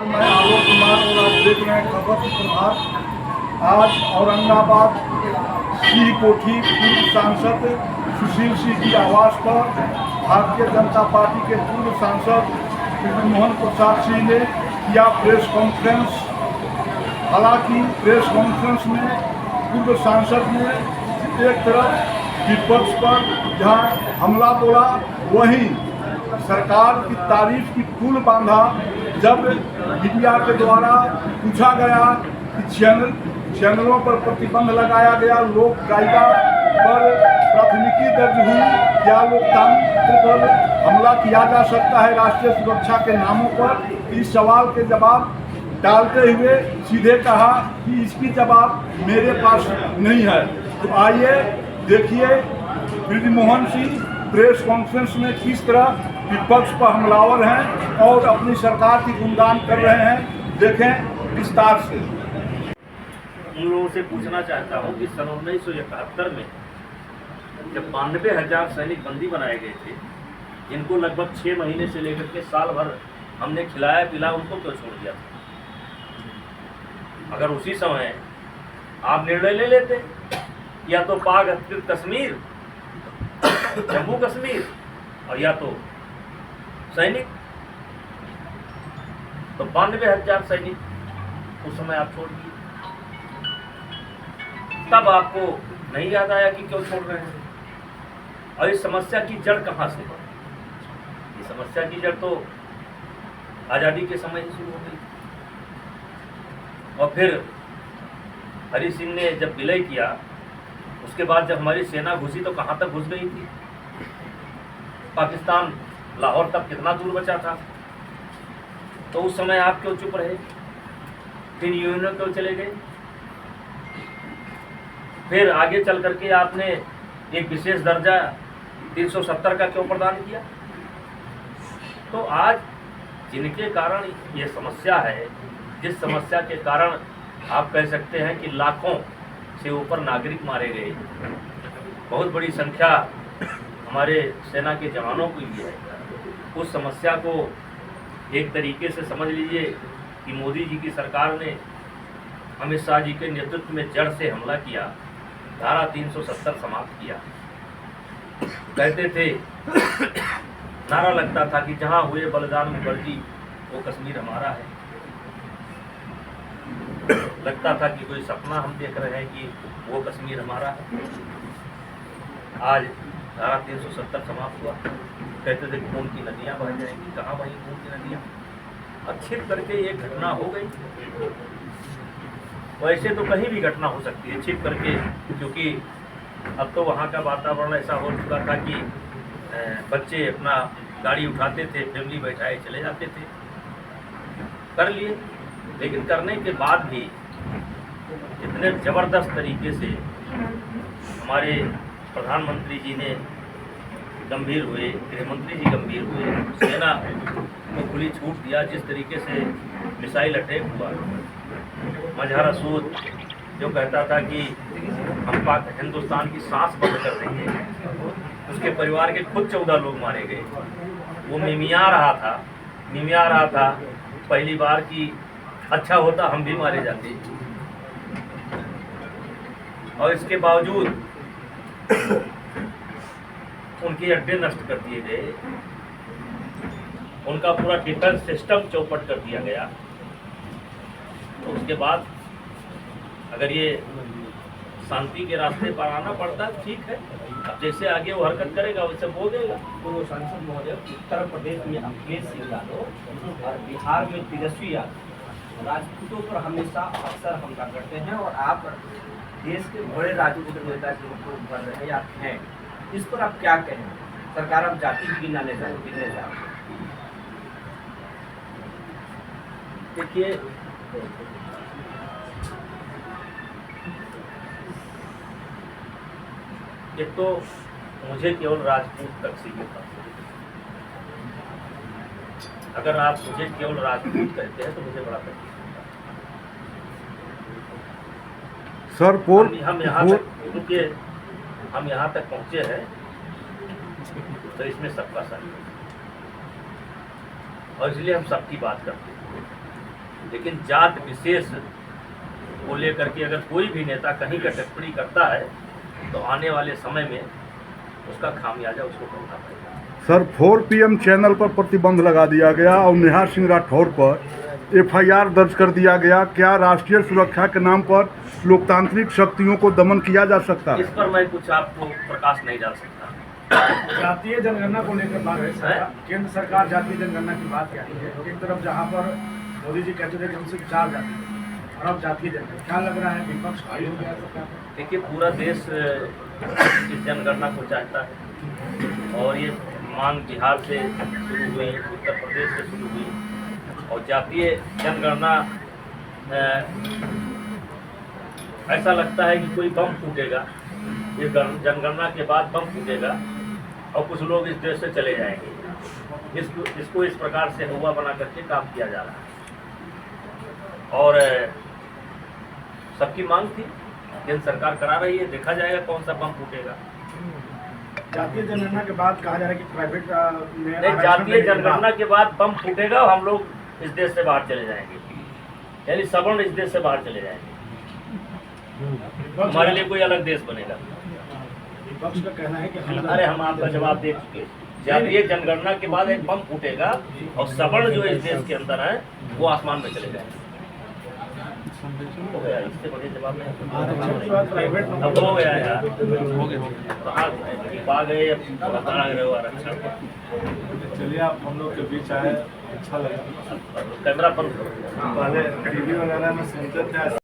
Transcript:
मैं आलोक कुमार और आप देख रहे हैं खबर प्रभात। आज औरंगाबाद सिंह कोठी पूर्व सांसद सुशील सिंह की आवास पर भारतीय जनता पार्टी के पूर्व सांसद मोहन प्रसाद सिंह ने किया प्रेस कॉन्फ्रेंस। हालांकि प्रेस कॉन्फ्रेंस में पूर्व सांसद ने एक तरफ विपक्ष पर जहां हमला बोला, वहीं सरकार की तारीफ की पुल बांधा। जब मीडिया के द्वारा पूछा गया कि चैनलों पर प्रतिबंध लगाया गया, लोक गायिका पर प्राथमिकी दर्ज हुई, क्या लोकतंत्र पर हमला किया जा सकता है राष्ट्रीय सुरक्षा के नामों पर, इस सवाल के जवाब डालते हुए सीधे कहा कि इसकी जवाब मेरे पास नहीं है। तो आइए देखिए बृजमोहन सिंह प्रेस कॉन्फ्रेंस में किस तरह विपक्ष पर हमलावर हैं और अपनी सरकार की गुणगान कर रहे हैं। देखें विस्तार से। उन लोगों से पूछना चाहता हूं कि सन 1971 में जब 92,000 सैनिक बंदी बनाए गए थे, जिनको लगभग 6 महीने से लेकर के साल भर हमने खिलाया पिलाया, उनको क्यों छोड़ दिया था? अगर उसी समय आप निर्णय ले लेते, या तो पाक अधिकृत कश्मीर, जम्मू कश्मीर, और या तो सैनिक, तो 92,000 सैनिक उस समय आप छोड़ दिए। तब आपको नहीं याद आया कि क्यों छोड़ रहे हैं? और इस समस्या की जड़ कहां से है? ये समस्या की जड़ तो आज़ादी के समय ही शुरू हो गई। और फिर हरि सिंह ने जब विलय किया, उसके बाद जब हमारी सेना घुसी तो कहां तक घुस गई थी? पाकिस्तान लाहौर तक कितना दूर बचा था? तो उस समय आप क्यों चुप रहे? फिर यूएनओ क्यों चले गए? फिर आगे चल करके आपने एक विशेष दर्जा 370 का क्यों प्रदान किया? तो आज जिनके कारण ये समस्या है, जिस समस्या के कारण आप कह सकते हैं कि लाखों से ऊपर नागरिक मारे गए, बहुत बड़ी संख्या हमारे सेना के जवानों की भी है, उस समस्या को एक तरीके से समझ लीजिए कि मोदी जी की सरकार ने अमित शाह जी के नेतृत्व में जड़ से हमला किया, धारा 370 समाप्त किया। कहते थे, नारा लगता था कि जहां हुए बलिदान मुखर्जी वो कश्मीर हमारा है। लगता था कि कोई सपना हम देख रहे हैं कि वो कश्मीर हमारा है। आज धारा 370 समाप्त हुआ। कहते थे खून की नदियाँ बह जाएंगी, कहाँ बही खून की नदियाँ? अब छिप करके एक घटना हो गई। वैसे तो कहीं भी घटना हो सकती है छिप करके, क्योंकि अब तो वहाँ का वातावरण ऐसा हो चुका था कि बच्चे अपना गाड़ी उठाते थे, फैमिली बैठाए चले जाते थे। कर लिए, लेकिन करने के बाद भी इतने ज़बरदस्त तरीके से हमारे प्रधानमंत्री जी ने गंभीर हुए, गृहमंत्री जी गंभीर हुए, सेना को खुली छूट दिया। जिस तरीके से मिसाइल अटैक हुआ, मजहर असूद जो कहता था कि हम हिंदुस्तान की सांस बंद कर देंगे, उसके परिवार के खुद 14 लोग मारे गए। वो मिमिया रहा था पहली बार की अच्छा होता हम भी मारे जाते, और इसके बावजूद उनके अड्डे नष्ट कर दिए गए, उनका पूरा डिफेंस सिस्टम चौपट कर दिया गया। तो उसके बाद अगर ये शांति के रास्ते पर आना पड़ता है, ठीक है, अब जैसे आगे वो हरकत करेगा वैसे बोलेगा। पूर्व सांसद महोदय, उत्तर प्रदेश में अखिलेश सिंह यादव और बिहार में तेजस्वी यादव राजपूतों पर हमेशा अक्सर हमला करते हैं, और आप देश के बड़े राजनीतिक नेता के रूप में उभर रहे हैं। इस पर आप क्या कहें? सरकार अब जाति गिनने जा रही है। देखिए, एक तो मुझे केवल राजपूत तक सीमित था। अगर आप मुझे केवल राजपूत कहते हैं तो मुझे बड़ा तकलीफ सर हम यहाँ तक, क्योंकि हम यहाँ तक पहुँचे हैं, तो इसमें सबका साथ, और इसलिए हम सबकी बात करते हैं। लेकिन जात विशेष को लेकर के अगर कोई भी नेता कहीं का टिप्पणी करता है तो आने वाले समय में उसका खामियाजा उसको भुगतना पड़ेगा। सर 4 PM चैनल पर प्रतिबंध लगा दिया गया और निहार सिंह राठौर पर FIR दर्ज कर दिया गया। क्या राष्ट्रीय सुरक्षा के नाम पर लोकतांत्रिक शक्तियों को दमन किया जा सकता है? इस पर मैं कुछ आपको प्रकाश नहीं डाल सकता। जातीय जनगणना को लेकर बात है सर, केंद्र सरकार जातीय जनगणना की बात कहती है। एक तरफ जहां पर मोदी जी कहते थे कि हमसे 4 जाति और अब जातीय जनगणना, क्या लग रहा है विपक्ष खाली हो गया सरकार? देखिए पूरा देश इस जनगणना को चाहता है और ये मांग बिहार से शुरू हुई, उत्तर प्रदेश से शुरू हुई और जातीय जनगणना ऐसा लगता है कि कोई बम फूटेगा, ये जनगणना के बाद बम फूटेगा और कुछ लोग इस देश से चले जाएंगे। इसको इस प्रकार से हुआ बना करके काम किया जा रहा है और सबकी मांग थी, केंद्र सरकार करा रही है, देखा जाएगा कौन सा बम फूटेगा। जातीय जनगणना के बाद कहा जा रहा है कि प्राइवेट नहीं, जातीय जनगणना के बाद बम फूटेगा और हम लोग इस देश से बाहर चले जाएंगे, यानी सवर्ण इस देश से बाहर चले जाएंगे, हमारे लिए कोई अलग देश बनेगा। विपक्ष का कहना है कि अरे हम आपका जवाब दे चुके। जातीय जनगणना के बाद एक बम फूटेगा और सवर्ण जो इस देश के अंदर है वो आसमान में चले जाएंगे। हो गया, इससे बड़े जवाब नहीं। प्राइवेट अब हो गया यार, तो आ गए, अब बता रहे हो आरक्षण। चलिए आप हम लोग के बीच आए, अच्छा लगा। कैमरा बंद करो। पहले टीवी वगैरह में सुनते थे।